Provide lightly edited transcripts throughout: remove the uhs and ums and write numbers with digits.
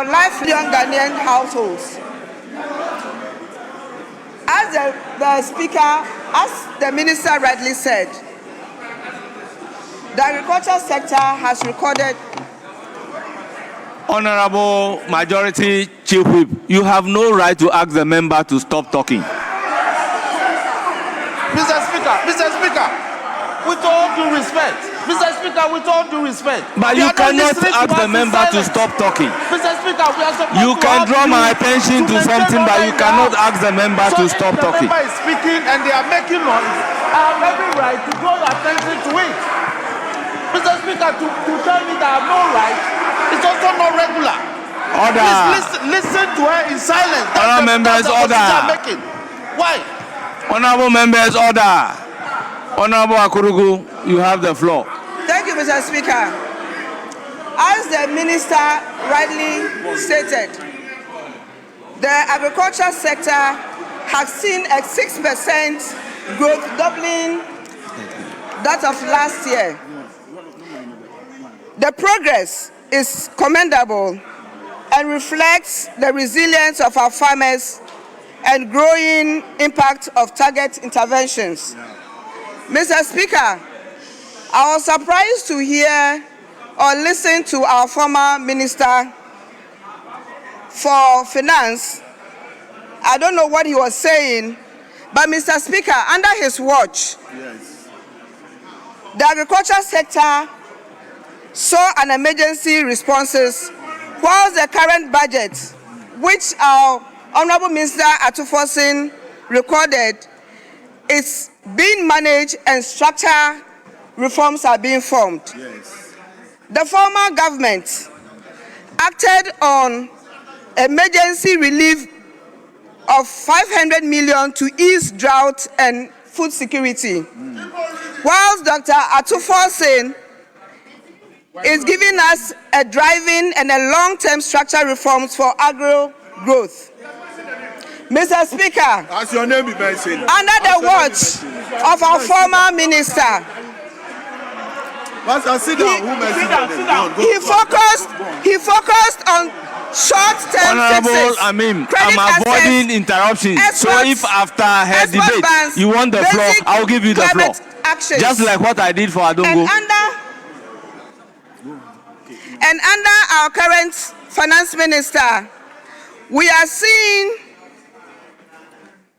about 9 million Ghanaian households. As the speaker, as the minister rightly said, the agriculture sector has recorded. Honorable Majority Chief Whip, you have no right to ask the member to stop talking. Mr. Speaker, with all due respect, But you cannot ask the member to stop talking. Mr. Speaker, we are supposed You to can have draw you my attention to something, but you cannot ask the member to stop talking. The member is speaking and they are making noise. I have every right to draw your attention to it. Mr. Speaker, to tell me that I have no right, it's also not regular. Order. Please listen to her in silence. Honorable members, order. Why? Honorable members, order. Honorable Akurugu, you have the floor. Thank you, Mr. Speaker. As the minister rightly stated, the agriculture sector has seen a 6% growth, doubling that of last year. The progress is commendable and reflects the resilience of our farmers and growing impact of target interventions. Mr. Speaker, I was surprised to hear or listen to our former Minister for Finance. I don't know what he was saying, but Mr. Speaker, under his watch, the agriculture sector saw an emergency responses, whilst the current budget, which our Honorable Minister Atufosin recorded, is being managed and structural reforms are being formed. The former government acted on emergency relief of 500 million to ease drought and food security, whilst Dr. Atufosin is giving us a driving and a long-term structural reforms for agro growth. Mr. Speaker, as your name be mentioned, under the watch of our former minister, he focused on short-term Honorable fixes. Amin, I'm avoiding interruptions. So if after her debate you want the floor, I'll give you the floor. Actions. Just like what I did for Adongo. And under our current finance minister, we are seeing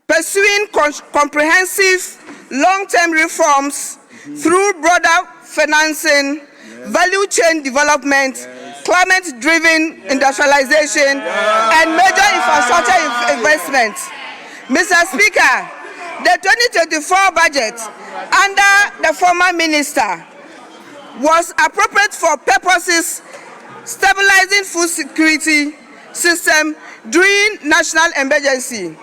pursuing comprehensive long-term reforms through broader financing, value chain development, climate-driven industrialization, and major infrastructure investments. Mr. Speaker, the 2024 budget under the former minister was appropriate for purposes stabilizing food security system during national emergency.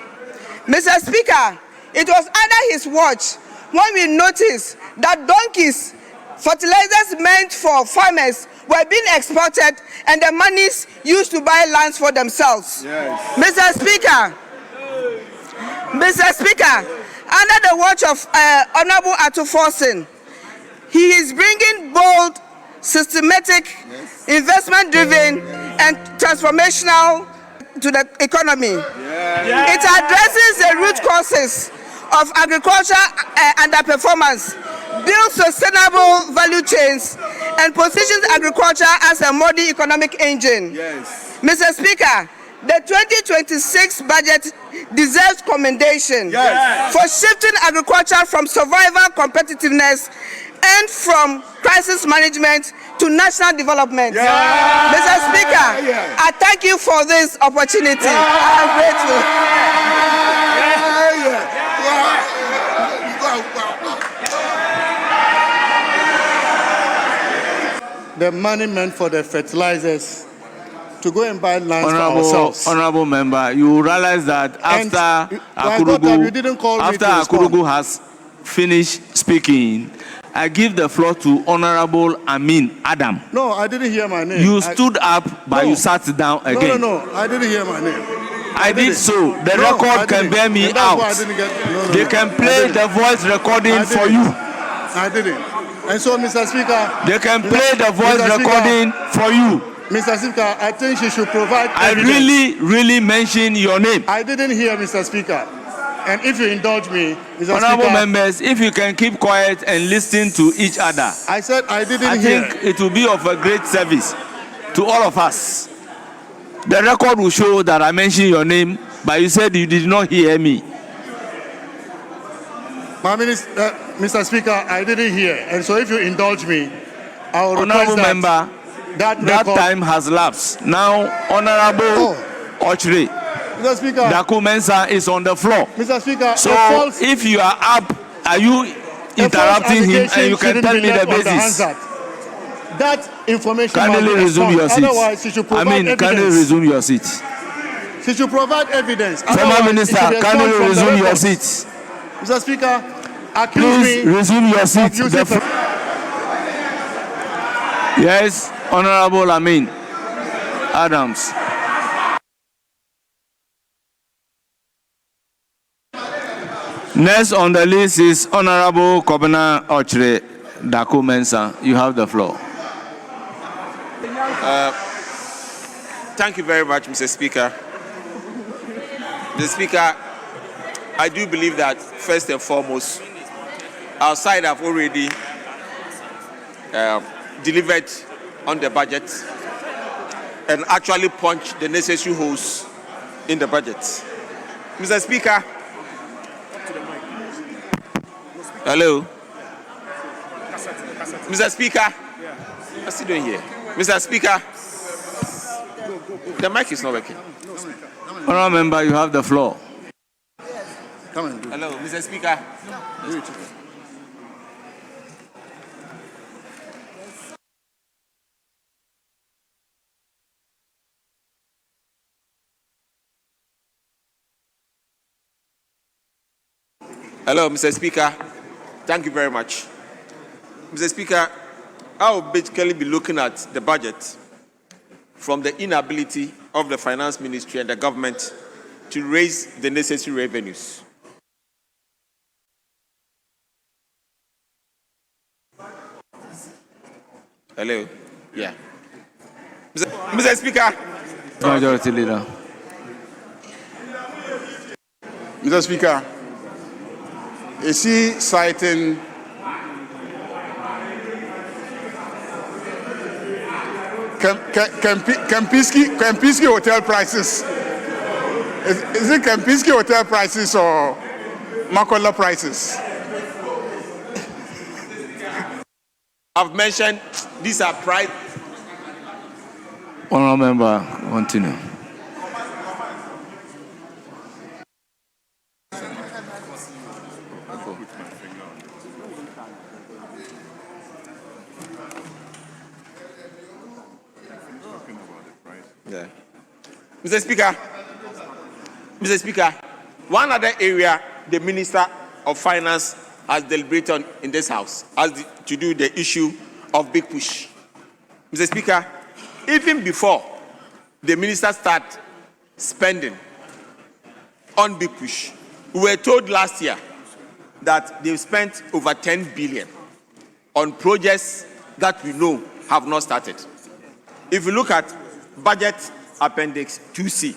Mr. Speaker, it was under his watch when we noticed that donkeys, fertilizers meant for farmers, were being exported and the monies used to buy lands for themselves. Mr. Speaker, under the watch of Honorable Atufosin, he is bringing bold, systematic, investment-driven, and transformational to the economy. It addresses the root causes of agriculture underperformance, builds sustainable value chains, and positions agriculture as a modern economic engine. Mr. Speaker, the 2026 budget deserves commendation for shifting agriculture from survival competitiveness and from crisis management to national development. Mr. Speaker, I thank you for this opportunity. I am grateful. The money meant for the fertilizers to go and buy land for ourselves. Honorable member, you realize that after Akurugu has finished speaking, I give the floor to Honorable Amin Adam. No, I didn't hear my name. You stood up, but you sat down again. No, I didn't hear my name. I did so. The record can bear me out. They can play the voice recording for you. I didn't. And so, Mr. Speaker, they can play the voice recording for you. Mr. Speaker, I think she should provide evidence. I really mentioned your name. I didn't hear, Mr. Speaker. And if you indulge me, Mr. Honorable Speaker, members, if you can keep quiet and listen to each other, I said I didn't I hear. think it will be of a great service to all of us. The record will show that I mentioned your name, but you said you did not hear me. Mr. Speaker, I didn't hear. And so if you indulge me, I will request Honorable member, that time has lapsed. Now, Honorable Ochre Mr. Speaker, Daku Mensah is on the floor. Mr. Speaker, So if you are up, are you interrupting him and you can tell me the basis? That information Kindly resume your seat. Otherwise, she should provide evidence. Kindly resume your seat. She should provide evidence. Former Minister, kindly resume your seat. Mr. Speaker, accuse Please me resume your seat. of using Yes, Honorable Amin Adams. Next on the list is Honorable Kobina Ochre Daku Mensah. You have the floor. Thank you very much, Mr. Speaker. Mr. Speaker, I do believe that first and foremost, our side have already delivered on the budget and actually punched the necessary holes in the budget. Mr. Speaker, hello? Mr. Speaker, what's he doing here? Mr. Speaker, the mic is not working. Honorable member, you have the floor. Come and do it. Hello, Mr. Speaker. Do it. Hello, Mr. Speaker. Thank you very much. Mr. Speaker, I will basically be looking at the budget from the inability of the Finance Ministry and the government to raise the necessary revenues. Hello? Yeah. Mr. Speaker. Majority Leader. Mr. Speaker, is he citing Kempinski hotel prices? Is it Kempinski hotel prices or Makola prices? I've mentioned these are private. Honorable member, continue. Yeah. Mr. Speaker, one other area the Minister of Finance has deliberated on in this House has to do the issue of big push. Mr. Speaker, even before the Minister started spending on big push, we were told last year that they've spent over 10 billion on projects that we know have not started. If you look at Budget Appendix 2C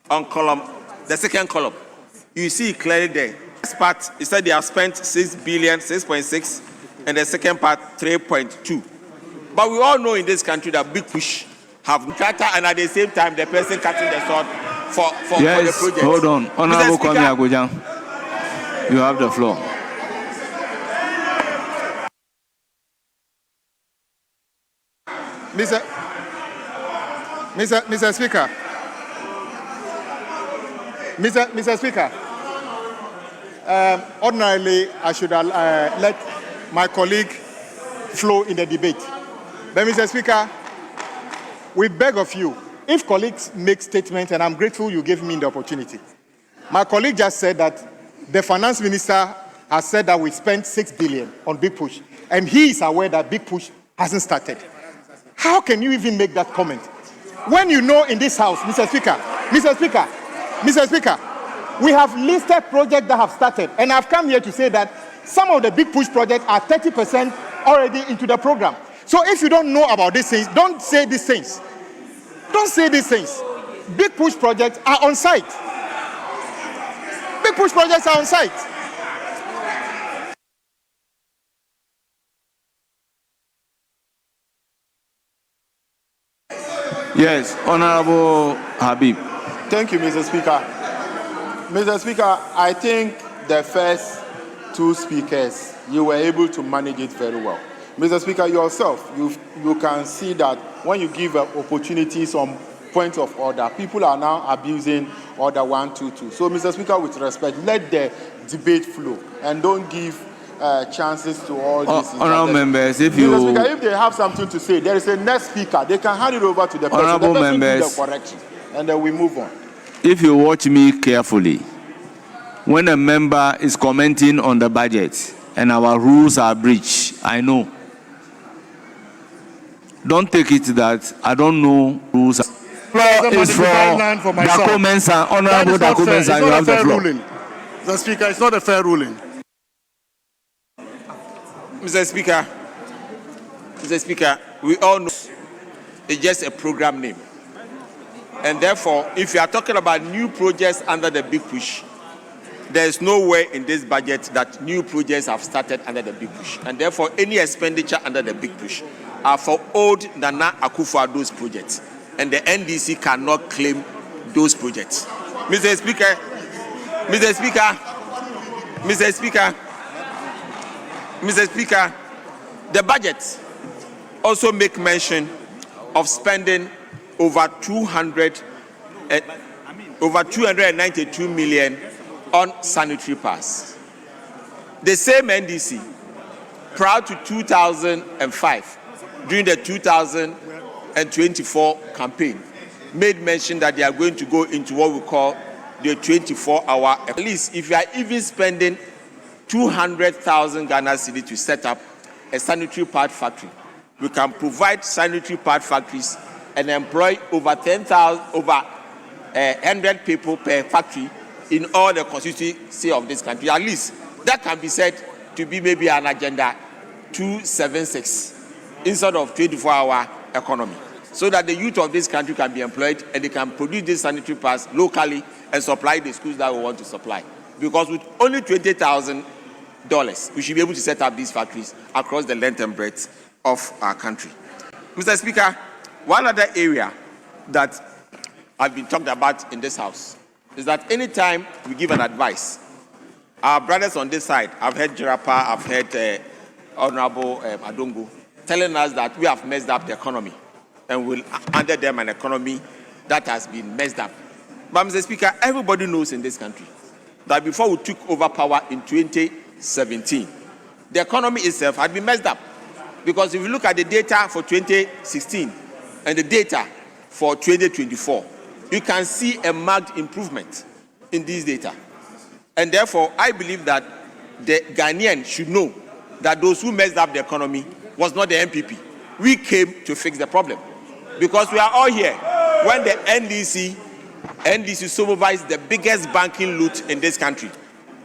on the second column, you see clearly there. First part, it said they have spent 6 billion, 6.6, and the second part, 3.2. But we all know in this country that big push have charter, and at the same time, the person cutting the sword for the project. Hold on. Honorable Kwame Agojan, you have the floor. Mr. Speaker. Mr. Speaker, ordinarily I should let my colleague flow in the debate. But Mr. Speaker, we beg of you, if colleagues make statements, and I'm grateful you gave me the opportunity. My colleague just said that the finance minister has said that we spent 6 billion on Big Push, and he is aware that Big Push hasn't started. How can you even make that comment? When you know in this House, Mr. Speaker, we have listed projects that have started, and I've come here to say that some of the Big Push projects are 30% already into the program. So if you don't know about these things, don't say these things. Don't say these things. Big push projects are on site. Big push projects are on site. Yes, Honorable Habib. Thank you, Mr. Speaker. Mr. Speaker, I think the first two speakers, you were able to manage it very well. Mr. Speaker, yourself, you can see that when you give opportunities on point of order, people are now abusing Order 122. So, Mr. Speaker, with respect, let the debate flow and don't give chances to all these. Honourable members, if Mr. Speaker, if they have something to say, there is a next speaker. They can hand it over to the person. Honourable The person members, do the correction, and then we move on. If you watch me carefully, when a member is commenting on the budget and our rules are breached, I know. Don't take it that I don't know rules. Floor is for documents and honourable documents, and you have the floor. The Speaker, it's not a fair ruling. Mr. Speaker, we all know it's just a program name. And therefore, if you are talking about new projects under the big push, there is nowhere in this budget that new projects have started under the big push. And therefore, any expenditure under the big push are for old Nana Akufo-Addo's projects. And the NDC cannot claim those projects. Mr. Speaker, the budget also make mention of spending over 292 million on sanitary pads. The same NDC, prior to 2005, during the 2024 campaign, made mention that they are going to go into what we call the 24-hour. At least, if you are even spending 200,000 Ghana cedi to set up a sanitary pad factory, we can provide sanitary pad factories and employ over 100 people per factory in all the constituency of this country. At least that can be said to be maybe an agenda 276 instead of 24-hour economy, so that the youth of this country can be employed and they can produce these sanitary pads locally and supply the schools that we want to supply. Because with only $20,000, we should be able to set up these factories across the length and breadth of our country. Mr. Speaker, one other area that I've been talked about in this house is that anytime we give an advice, our brothers on this side, I've heard Jirapa, I've heard Honorable Adongo, telling us that we have messed up the economy and will under them an economy that has been messed up. But Mr. Speaker, everybody knows in this country that before we took over power in 2017, the economy itself had been messed up. Because if you look at the data for 2016 and the data for 2024, you can see a marked improvement in these data. And therefore, I believe that the Ghanaians should know that those who messed up the economy was not the MPP. We came to fix the problem. Because we are all here when the NDC supervised the biggest banking loot in this country,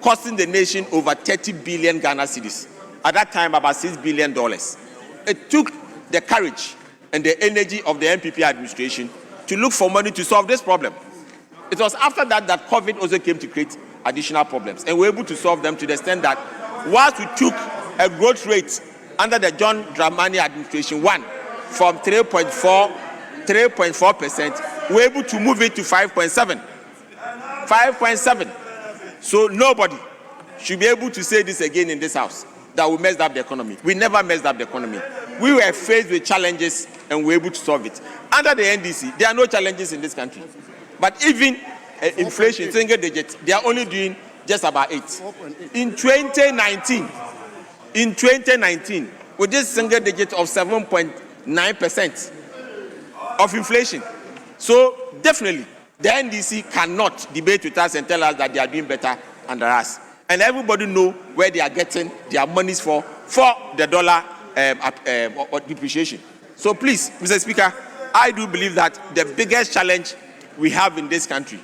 costing the nation over 30 billion Ghana cedis. At that time, about $6 billion. It took the courage and the energy of the MPP administration to look for money to solve this problem. It was after that that COVID also came to create additional problems. And we were able to solve them to the extent that whilst we took a growth rate under the John Dramani administration from 3.4%, we were able to move it to 5.7. 5.7. So nobody should be able to say this again in this house, that we messed up the economy. We never messed up the economy. We were faced with challenges and we were able to solve it. Under the NDC, there are no challenges in this country. But even inflation, single digit, they are only doing just about 8. In 2019, with this single digit of 7.9% of inflation. So definitely, the NDC cannot debate with us and tell us that they are doing better under us. And everybody know where they are getting their monies for the dollar depreciation. So please, Mr. Speaker, I do believe that the biggest challenge we have in this country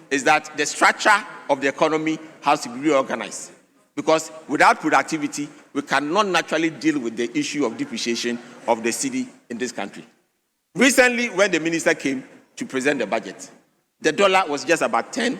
is that the structure of the economy has to be reorganized. Because without productivity, we cannot naturally deal with the issue of depreciation of the cedi in this country. Recently, when the minister came to present the budget, the dollar was just about 10